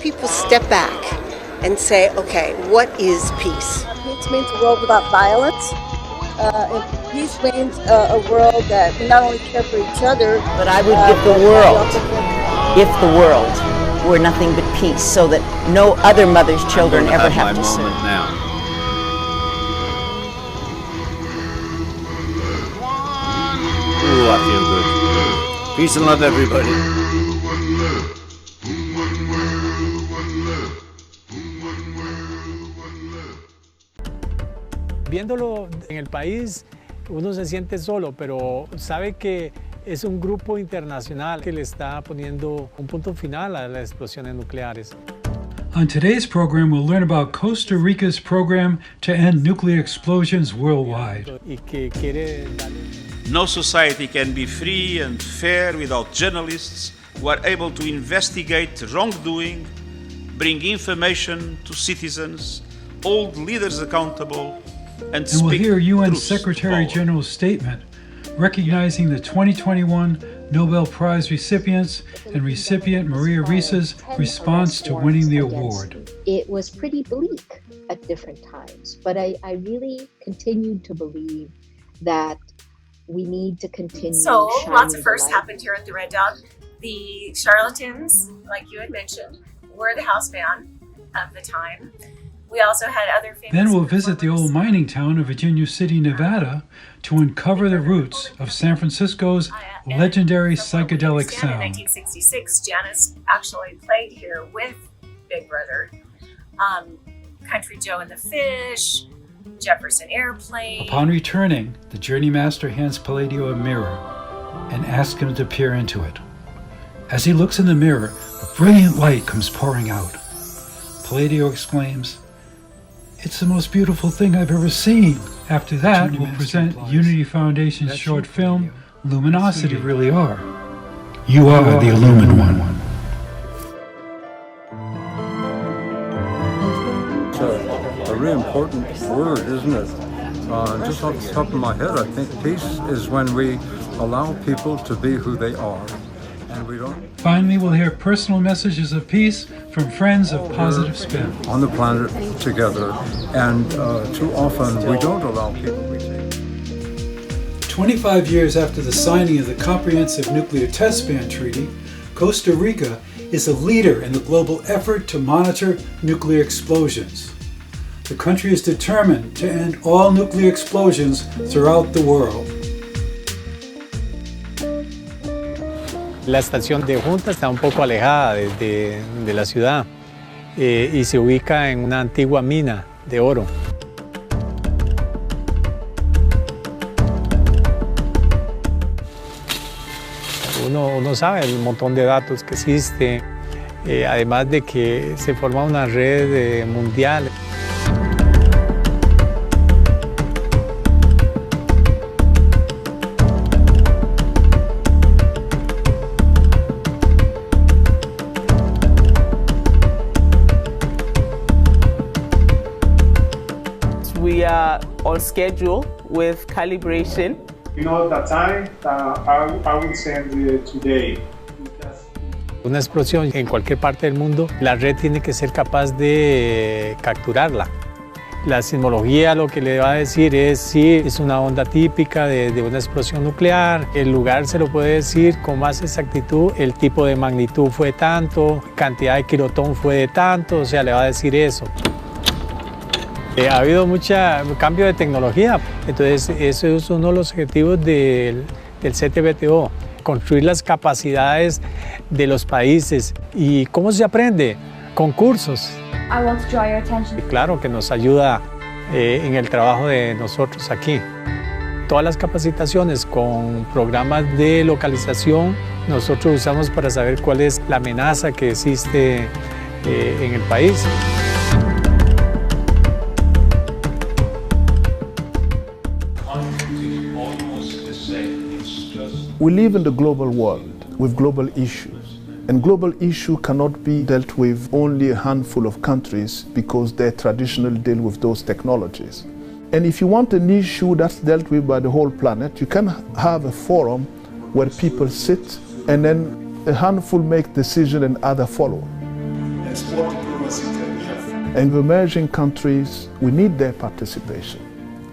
people step back and say, okay, what is peace? Peace means a world without violence. And peace means a world that we not only care for each other, but I would give the world, if the world were nothing but peace, so that no other mother's children ever have to serve. Now. Ooh, I feel good. Peace and love, everybody. Viéndolo en el país, uno se siente solo, pero sabe que es un grupo internacional que le está poniendo un punto final a las explosiones nucleares. On today's program, we'll learn about Costa Rica's program to end nuclear explosions worldwide. No society can be free and fair without journalists who are able to investigate wrongdoing, bring information to citizens, hold leaders accountable, and we'll hear UN truth Secretary General's statement recognizing the 2021 Nobel Prize recipients and recipient Maria Rissa's response to winning the award. It was pretty bleak at different times, but I really continued to believe that we need to continue. So lots of firsts happened here at the Red Dog. The charlatans, like you had mentioned, were the house band of the time. We also had other famous Then we'll visit the old mining town of Virginia City, Nevada, to uncover the roots of San Francisco's legendary psychedelic sound. In 1966, Janis actually played here with Big Brother. Country Joe and the Fish, Jefferson Airplane. Upon returning, the Journey Master hands Palladio a mirror and asks him to peer into it. As he looks in the mirror, a brilliant light comes pouring out. Palladio exclaims, "It's the most beautiful thing I've ever seen." After that, we'll present Unity Foundation's short film, Luminosity. You really are. You are the illumined one. It's a really important word, isn't it? Just off the top of my head, I think peace is when we allow people to be who they are. And we don't. Finally, we'll hear personal messages of peace from friends of Positive Spin. On the planet together, and too often we don't allow people. 25 years after the signing of the Comprehensive Nuclear Test Ban Treaty, Costa Rica is a leader in the global effort to monitor nuclear explosions. The country is determined to end all nuclear explosions throughout the world. La estación de Junta está un poco alejada de la ciudad y se ubica en una antigua mina de oro. Uno sabe el montón de datos que existe, además de que se forma una red mundial. We are on schedule with calibration. You know the time I will send today. Una explosión en cualquier parte del mundo, la red tiene que ser capaz de capturarla. La sismología lo que le va a decir es si es una onda típica de una explosión nuclear. El lugar se lo puede decir con más exactitud, el tipo de magnitud fue tanto, cantidad de kilotón fue de tanto, o sea, le va a decir eso. Ha habido mucho cambio de tecnología, entonces eso es uno de los objetivos del CTBTO, construir las capacidades de los países. ¿Y cómo se aprende? Con cursos. Y claro que nos ayuda en el trabajo de nosotros aquí. Todas las capacitaciones con programas de localización nosotros usamos para saber cuál es la amenaza que existe en el país. We live in the global world with global issues, and global issue cannot be dealt with only a handful of countries because they traditionally deal with those technologies. And if you want an issue that's dealt with by the whole planet, you can have a forum where people sit and then a handful make decisions and others follow. export diplomacy can have. And the emerging countries, we need their participation.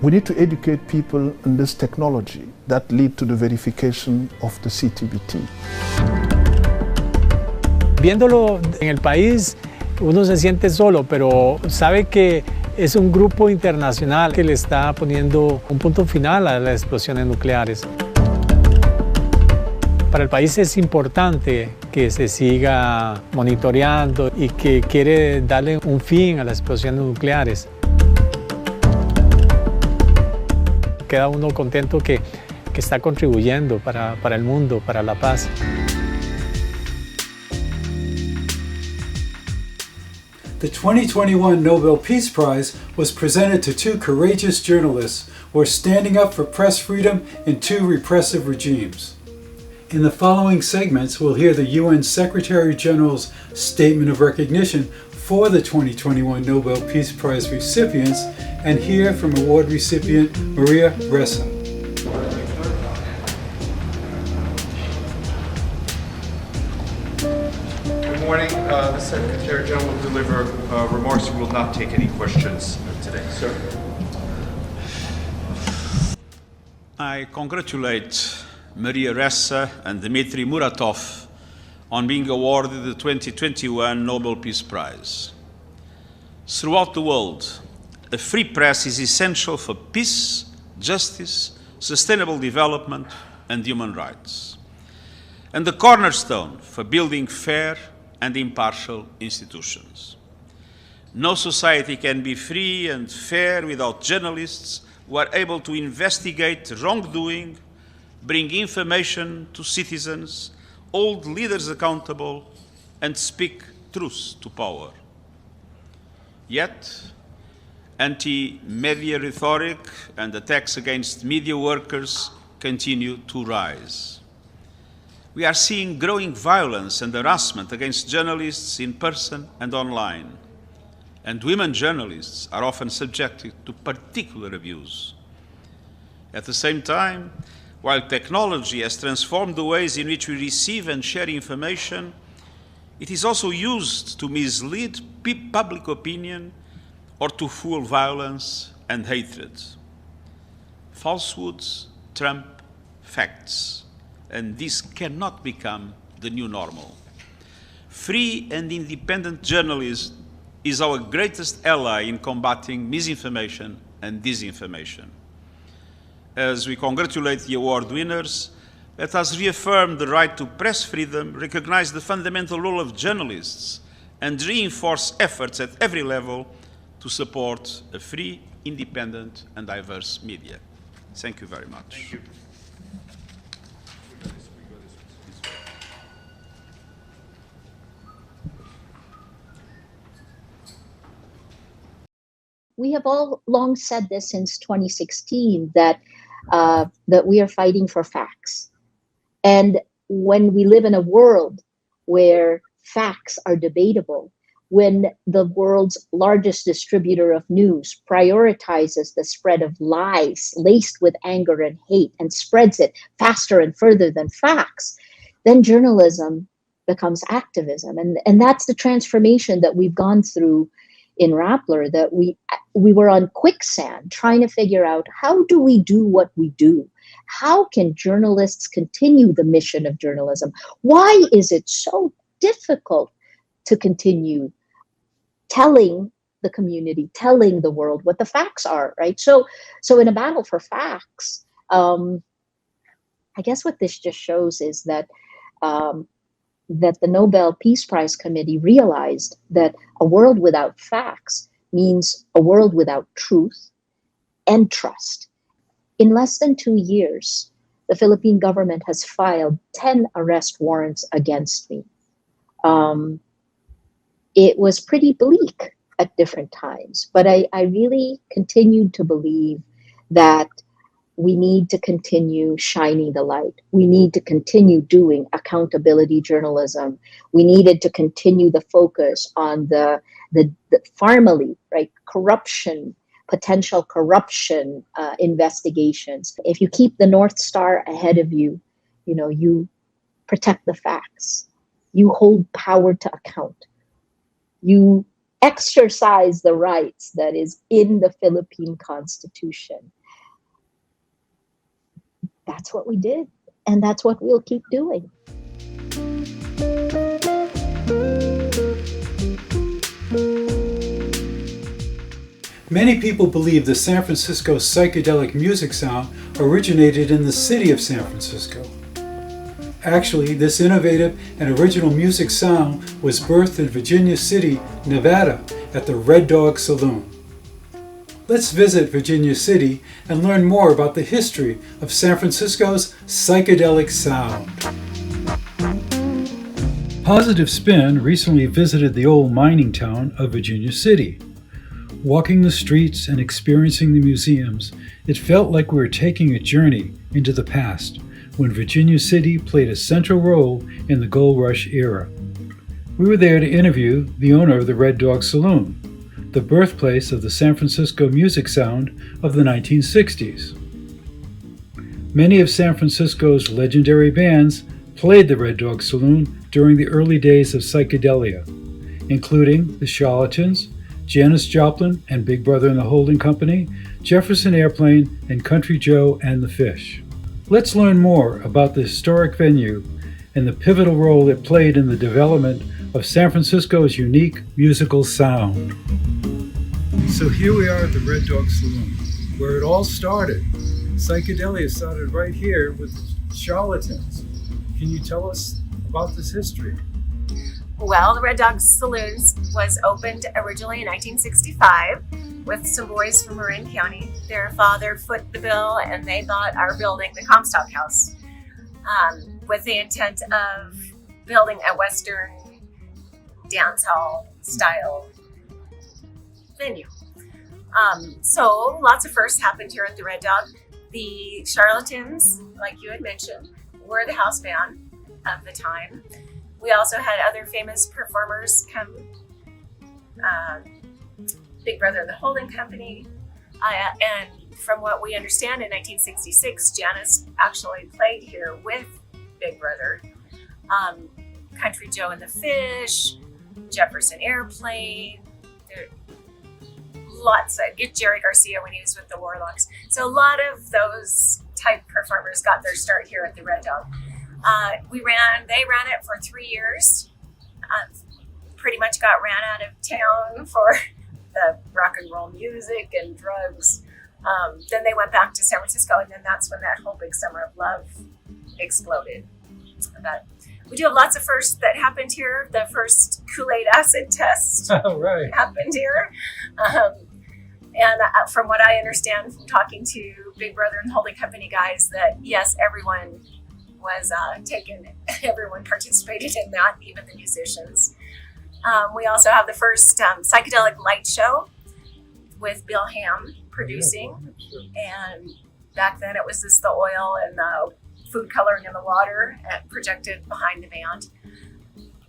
We need to educate people in this technology that lead to the verification of the CTBT. Viéndolo en el país, uno se siente solo, pero sabe que es un grupo internacional que le está poniendo un punto final a las explosiones nucleares. Para el país es importante que se siga monitoreando y que quiere darle un fin a las explosiones nucleares. Queda uno contento que está contribuyendo para el mundo, para la paz. The 2021 Nobel Peace Prize was presented to two courageous journalists who are standing up for press freedom in two repressive regimes. In the following segments, we'll hear the UN Secretary General's statement of recognition for the 2021 Nobel Peace Prize recipients and hear from award recipient Maria Ressa. Good morning. The Secretary General will deliver remarks. We will not take any questions today. Sir. I congratulate Maria Ressa and Dmitry Muratov on being awarded the 2021 Nobel Peace Prize. Throughout the world, a free press is essential for peace, justice, sustainable development, and human rights, and the cornerstone for building fair and impartial institutions. No society can be free and fair without journalists who are able to investigate wrongdoing, bring information to citizens, hold leaders accountable, and speak truth to power. Yet, anti-media rhetoric and attacks against media workers continue to rise. We are seeing growing violence and harassment against journalists in person and online, and women journalists are often subjected to particular abuse. At the same time, while technology has transformed the ways in which we receive and share information, it is also used to mislead public opinion or to fuel violence and hatred. Falsehoods trump facts, and this cannot become the new normal. Free and independent journalism is our greatest ally in combating misinformation and disinformation. As we congratulate the award winners, let us reaffirm the right to press freedom, recognize the fundamental role of journalists, and reinforce efforts at every level to support a free, independent, and diverse media. Thank you very much. Thank you. We have all long said this since 2016 that we are fighting for facts. And when we live in a world where facts are debatable, when the world's largest distributor of news prioritizes the spread of lies laced with anger and hate and spreads it faster and further than facts, then journalism becomes activism. And that's the transformation that we've gone through in Rappler, that we were on quicksand trying to figure out, how do we do what we do? How can journalists continue the mission of journalism? Why is it so difficult to continue telling the community, telling the world what the facts are, right? So in a battle for facts, I guess what this just shows is that that the Nobel Peace Prize Committee realized that a world without facts means a world without truth and trust. In less than 2 years, the Philippine government has filed 10 arrest warrants against me. It was pretty bleak at different times, but I really continued to believe that we need to continue shining the light. We need to continue doing accountability journalism. We needed to continue the focus on the formally, right, corruption, potential corruption investigations. If you keep the North Star ahead of you, you protect the facts. You hold power to account. You exercise the rights that is in the Philippine Constitution. That's what we did, and that's what we'll keep doing. Many people believe the San Francisco psychedelic music sound originated in the city of San Francisco. Actually, this innovative and original music sound was birthed in Virginia City, Nevada, at the Red Dog Saloon. Let's visit Virginia City and learn more about the history of San Francisco's psychedelic sound. Positive Spin recently visited the old mining town of Virginia City. Walking the streets and experiencing the museums, it felt like we were taking a journey into the past, when Virginia City played a central role in the Gold Rush era. We were there to interview the owner of the Red Dog Saloon, the birthplace of the San Francisco music sound of the 1960s. Many of San Francisco's legendary bands played the Red Dog Saloon during the early days of psychedelia, including the Charlatans, Janis Joplin and Big Brother and the Holding Company, Jefferson Airplane, and Country Joe and the Fish. Let's learn more about the historic venue and the pivotal role it played in the development of San Francisco's unique musical sound. So here we are at the Red Dog Saloon, where it all started. Psychedelia started right here with Charlatans. Can you tell us about this history? Well, the Red Dog Saloons was opened originally in 1965 with some boys from Marin County. Their father footed the bill and they bought our building, the Comstock House, with the intent of building a Western dance hall style venue. So lots of firsts happened here at the Red Dog. The Charlatans, like you had mentioned, were the house band of the time. We also had other famous performers come, Big Brother and the Holding Company, and from what we understand, in 1966, Janis actually played here with Big Brother. Country Joe and the Fish, Jefferson Airplane, lots of, get Jerry Garcia when he was with the Warlocks. So a lot of those type performers got their start here at the Red Dog. They ran it for 3 years. Pretty much got ran out of town for the rock and roll music and drugs. Then they went back to San Francisco, and then that's when that whole big summer of love exploded. But we do have lots of firsts that happened here. The first Kool-Aid acid test right. happened here. And from what I understand from talking to Big Brother and Holding Company guys, that yes, everyone was taken, everyone participated in that, even the musicians. We also have the first psychedelic light show with Bill Ham producing. And back then it was just the oil and the food coloring in the water projected behind the band.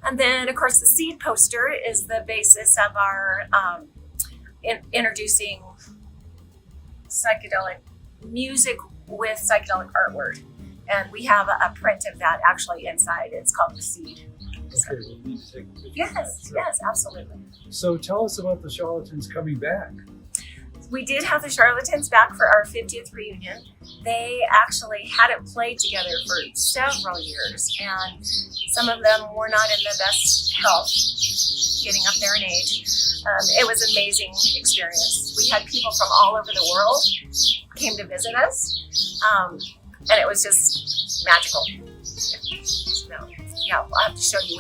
And then, of course, the seed poster is the basis of our introducing psychedelic music with psychedelic artwork. And we have a print of that actually inside. It's called The Seed. Okay, we'll need to take a picture. Yes, absolutely. So tell us about the Charlatans coming back. We did have the Charlatans back for our 50th reunion. They actually hadn't played together for several years, and some of them were not in the best health, getting up there in age. It was an amazing experience. We had people from all over the world came to visit us, and it was just magical. Yeah, I'll have to show you.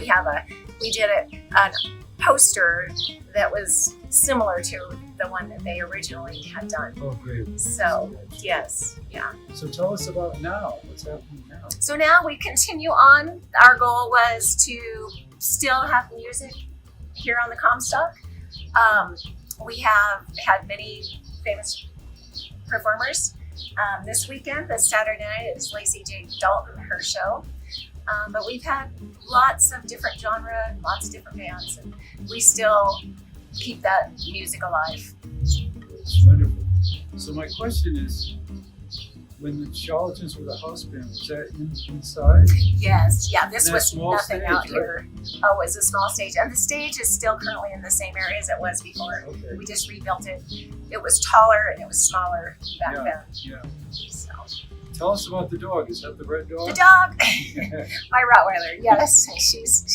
We did a poster that was similar to the one that they originally had done. Oh, great. So, yes, yeah. So tell us about now. What's happening now? So now we continue on. Our goal was to still have music here on the Comstock. We have had many famous performers. This weekend, this Saturday night, is Lacey J. Dalton, her show. But we've had lots of different genre and lots of different bands, and we still keep that music alive. Wonderful. So my question is, when the charlatans were the house band, was that inside? Yes, yeah, this That was small nothing stage, out right? here. Oh, it's a small stage. And the stage is still currently in the same area as it was before. Okay. We just rebuilt it. It was taller and it was smaller back Yeah, then. yeah. So. Tell us about the dog. Is that the red dog? The dog, my Rottweiler. Yes, she's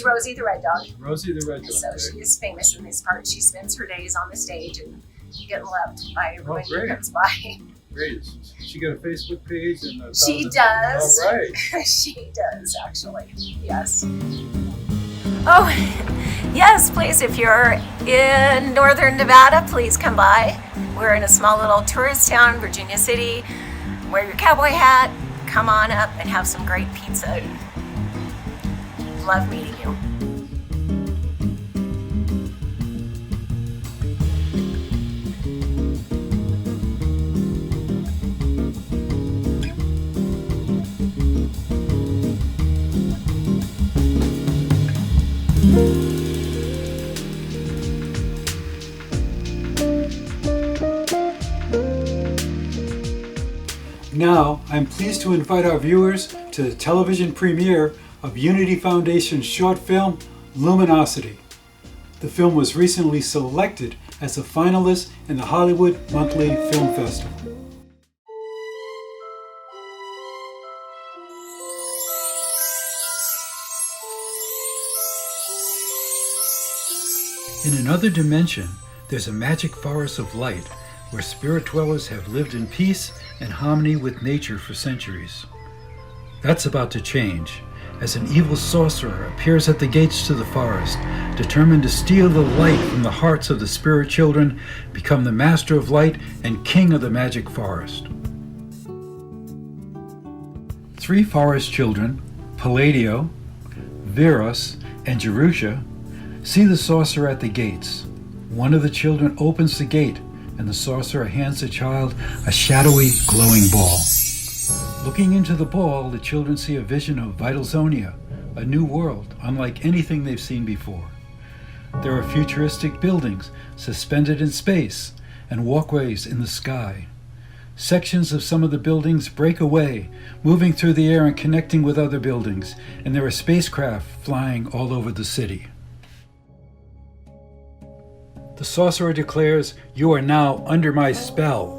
Rosie the red dog. Rosie the red dog. So she is famous in this part. She spends her days on the stage and getting loved by everybody who great. comes by. Great. She got a Facebook page and a She thousand- does. All right. She does, actually. Yes. Oh, yes, please. If you're in northern Nevada, please come by. We're in a small little tourist town, Virginia City. Wear your cowboy hat, come on up and have some great pizza. Love meeting you. Now, I'm pleased to invite our viewers to the television premiere of Unity Foundation's short film, Luminosity. The film was recently selected as a finalist in the Hollywood Monthly Film Festival. In another dimension, there's a magic forest of light where spirit dwellers have lived in peace and harmony with nature for centuries. That's about to change, as an evil sorcerer appears at the gates to the forest, determined to steal the light from the hearts of the spirit children, become the master of light and king of the magic forest. 3 forest children, Palladio, Veros, and Jerusha, see the sorcerer at the gates. One of the children opens the gate, and the sorcerer hands the child a shadowy, glowing ball. Looking into the ball, the children see a vision of Vitalzonia, a new world unlike anything they've seen before. There are futuristic buildings suspended in space and walkways in the sky. Sections of some of the buildings break away, moving through the air and connecting with other buildings, and there are spacecraft flying all over the city. The sorcerer declares, "You are now under my spell."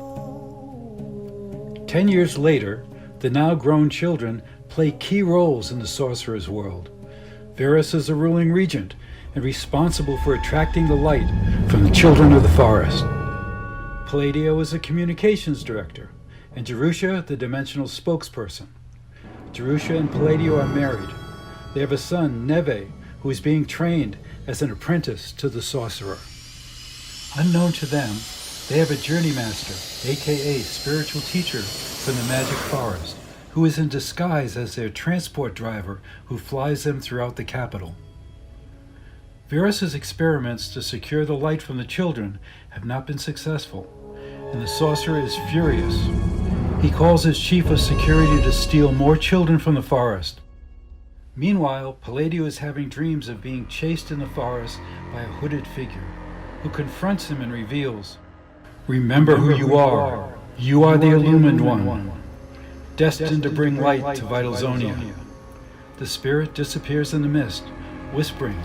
10 years later, the now grown children play key roles in the sorcerer's world. Veros is a ruling regent and responsible for attracting the light from the children of the forest. Palladio is a communications director, and Jerusha the dimensional spokesperson. Jerusha and Palladio are married. They have a son, Neve, who is being trained as an apprentice to the sorcerer. Unknown to them, they have a journey master, aka spiritual teacher from the magic forest, who is in disguise as their transport driver who flies them throughout the capital. Veros's experiments to secure the light from the children have not been successful, and the sorcerer is furious. He calls his chief of security to steal more children from the forest. Meanwhile, Palladio is having dreams of being chased in the forest by a hooded figure, who confronts him and reveals, "Remember who you are. You are the illumined one, destined to bring light to Vitalzonia." The spirit disappears in the mist, whispering,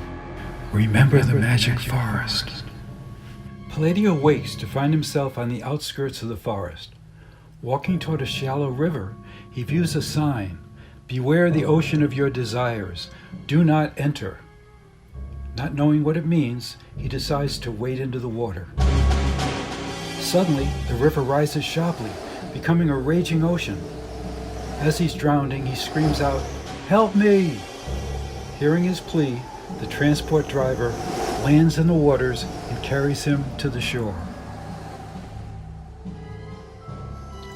"Remember the magic forest." Palladio wakes to find himself on the outskirts of the forest. Walking toward a shallow river, he views a sign, "Beware the ocean of your desires. Do not enter." Not knowing what it means, he decides to wade into the water. Suddenly, the river rises sharply, becoming a raging ocean. As he's drowning, he screams out, "Help me!" Hearing his plea, the transport driver lands in the waters and carries him to the shore.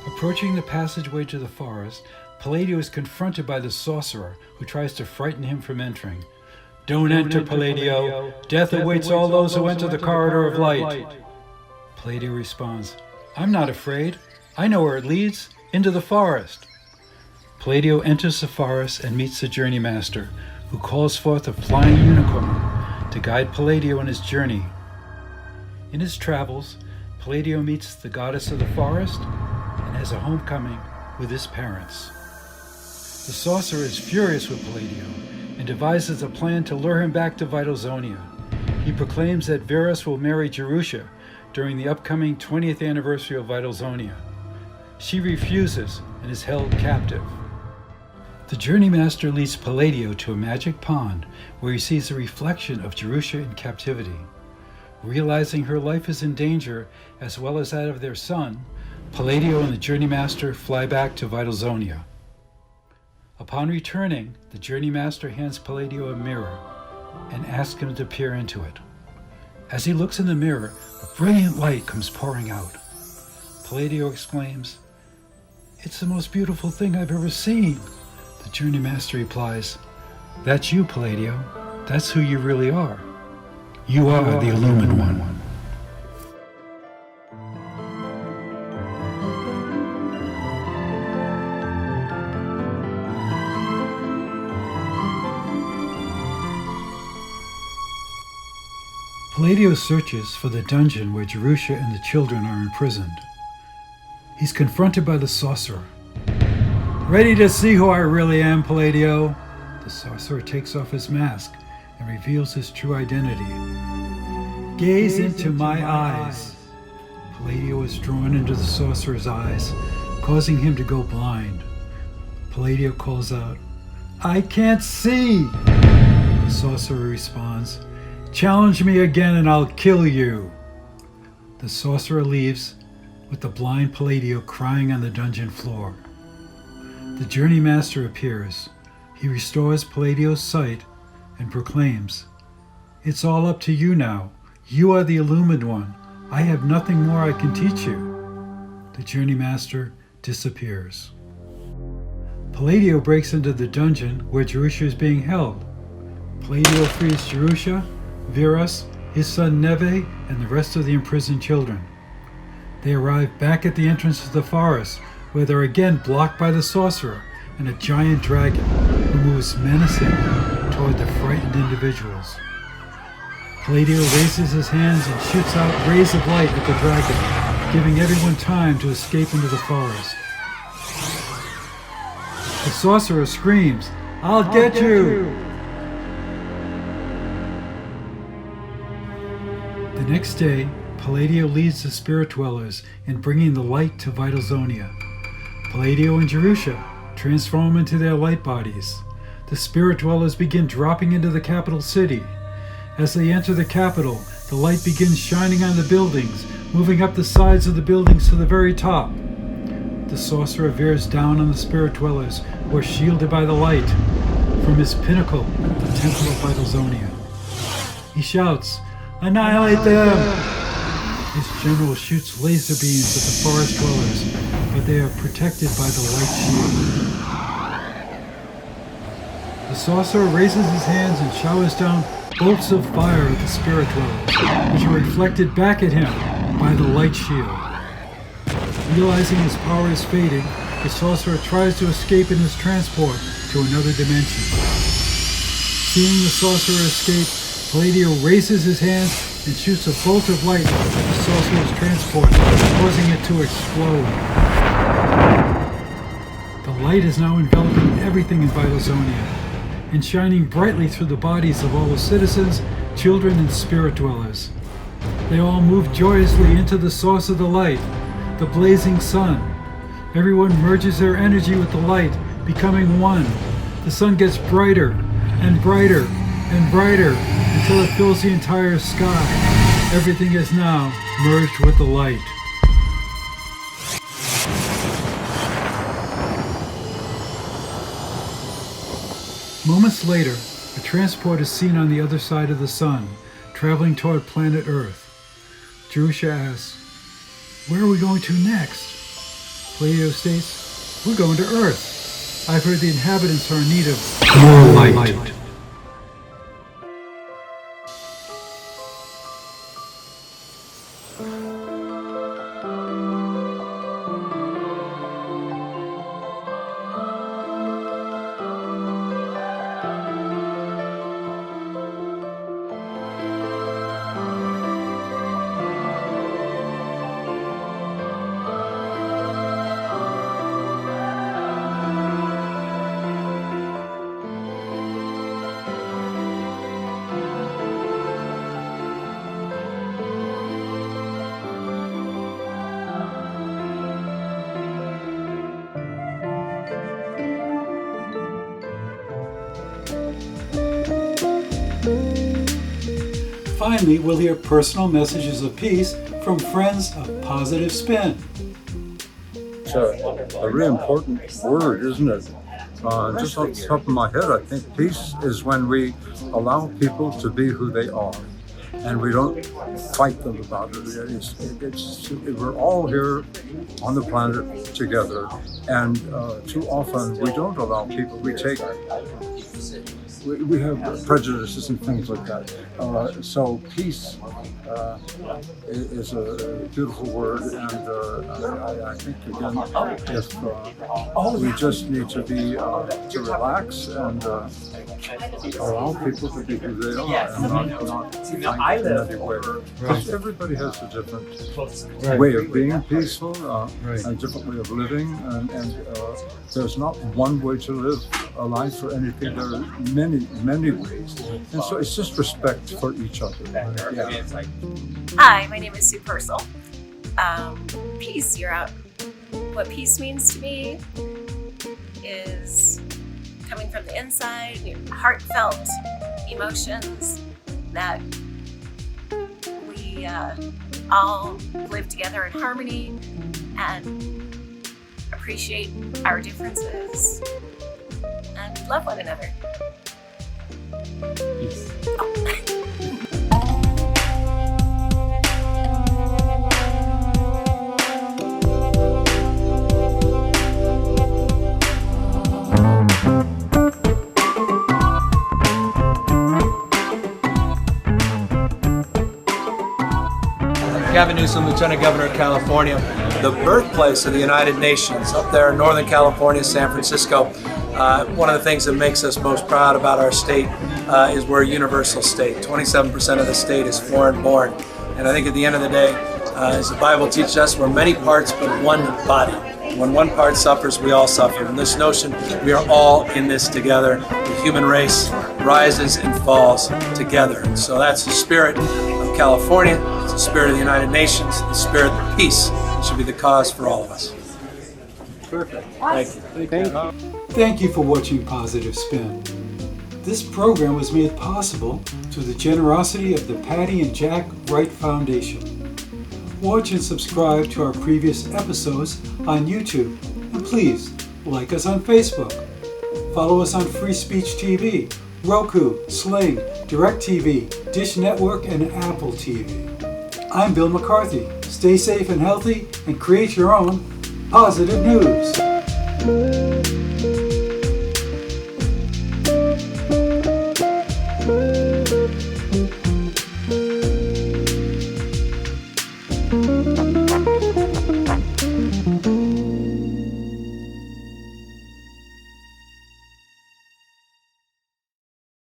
Approaching the passageway to the forest, Palladio is confronted by the sorcerer, who tries to frighten him from entering. "Don't enter, Palladio. Death awaits all those who enter the corridor of light." Palladio responds, "I'm not afraid. I know where it leads, into the forest." Palladio enters the forest and meets the journey master, who calls forth a flying unicorn to guide Palladio on his journey. In his travels, Palladio meets the goddess of the forest and has a homecoming with his parents. The sorcerer is furious with Palladio and devises a plan to lure him back to Vitalzonia. He proclaims that Verus will marry Jerusha during the upcoming 20th anniversary of Vitalzonia. She refuses and is held captive. The Journey Master leads Palladio to a magic pond where he sees a reflection of Jerusha in captivity. Realizing her life is in danger as well as that of their son, Palladio and the Journey Master fly back to Vitalzonia. Upon returning, the Journey Master hands Palladio a mirror and asks him to peer into it. As he looks in the mirror, a brilliant light comes pouring out. Palladio exclaims, "It's the most beautiful thing I've ever seen." The Journey Master replies, "That's you, Palladio. That's who you really are. You are the Illumined One." Palladio searches for the dungeon where Jerusha and the children are imprisoned. He's confronted by the sorcerer. "Ready to see who I really am, Palladio?" The sorcerer takes off his mask and reveals his true identity. "Gaze into my eyes." Palladio is drawn into the sorcerer's eyes, causing him to go blind. Palladio calls out, "I can't see!" The sorcerer responds, "Challenge me again and I'll kill you." The sorcerer leaves, with the blind Palladio crying on the dungeon floor. The Journey Master appears. He restores Palladio's sight and proclaims, "It's all up to you now. You are the Illumined One. I have nothing more I can teach you." The Journey Master disappears. Palladio breaks into the dungeon where Jerusha is being held. Palladio frees Jerusha, Verus, his son Neve, and the rest of the imprisoned children. They arrive back at the entrance to the forest, where they're again blocked by the sorcerer and a giant dragon who moves menacingly toward the frightened individuals. Palladio raises his hands and shoots out rays of light at the dragon, giving everyone time to escape into the forest. The sorcerer screams, "I'll get you!" The next day, Palladio leads the spirit dwellers in bringing the light to Vitalzonia. Palladio and Jerusha transform into their light bodies. The spirit dwellers begin dropping into the capital city. As they enter the capital, the light begins shining on the buildings, moving up the sides of the buildings to the very top. The sorcerer veers down on the spirit dwellers, who are shielded by the light. From his pinnacle, the Temple of Vitalzonia, he shouts, "Annihilate them!" His general shoots laser beams at the forest dwellers, but they are protected by the light shield. The sorcerer raises his hands and showers down bolts of fire at the spirit dwellers, which are reflected back at him by the light shield. Realizing his power is fading, the sorcerer tries to escape in his transport to another dimension. Seeing the sorcerer escape, Palladio raises his hands and shoots a bolt of light at the sorcerer's transport, causing it to explode. The light is now enveloping everything in Vitalzonia and shining brightly through the bodies of all the citizens, children, and spirit dwellers. They all move joyously into the source of the light, the blazing sun. Everyone merges their energy with the light, becoming one. The sun gets brighter and brighter and brighter until it fills the entire sky. Everything is now merged with the light. Moments later, a transport is seen on the other side of the sun, traveling toward planet Earth. Jerusha asks, "Where are we going to next?" Palladio states, "We're going to Earth. I've heard the inhabitants are in need of more light." Finally, we'll hear personal messages of peace from friends of Positive Spin. It's a really important word, isn't it? Just off the top of my head, I think peace is when we allow people to be who they are, and we don't fight them about it. We're all here on the planet together, and too often we don't allow people. We have prejudices and things like that. So peace is a beautiful word, and I think again, if we just need to be to relax and allow people to be who they are, and not fight in any way. Because everybody has a different way of being peaceful, a different way of living, and there's not one way to live a life or anything. There are many ways, and so it's just respect for each other. Yeah. Hi, my name is Sue Purcell. Peace, you're out. What peace means to me is coming from the inside, heartfelt emotions that we all live together in harmony and appreciate our differences and love one another. Peace. Gavin Newsom, Lieutenant Governor of California, the birthplace of the United Nations, up there in Northern California, San Francisco. One of the things that makes us most proud about our state is we're a universal state. 27% of the state is foreign born. And I think at the end of the day, as the Bible teaches us, we're many parts but one body. When one part suffers, we all suffer. And this notion, we are all in this together. The human race rises and falls together. And so that's the spirit of California, it's the spirit of the United Nations, the spirit of peace. It should be the cause for all of us. Perfect. Thank you. Thank you for watching Positive Spin. This program was made possible through the generosity of the Patty and Jack Wright Foundation. Watch and subscribe to our previous episodes on YouTube, and please like us on Facebook. Follow us on Free Speech TV, Roku, Sling, DirecTV, Dish Network, and Apple TV. I'm Bill McCarthy. Stay safe and healthy, and create your own positive news.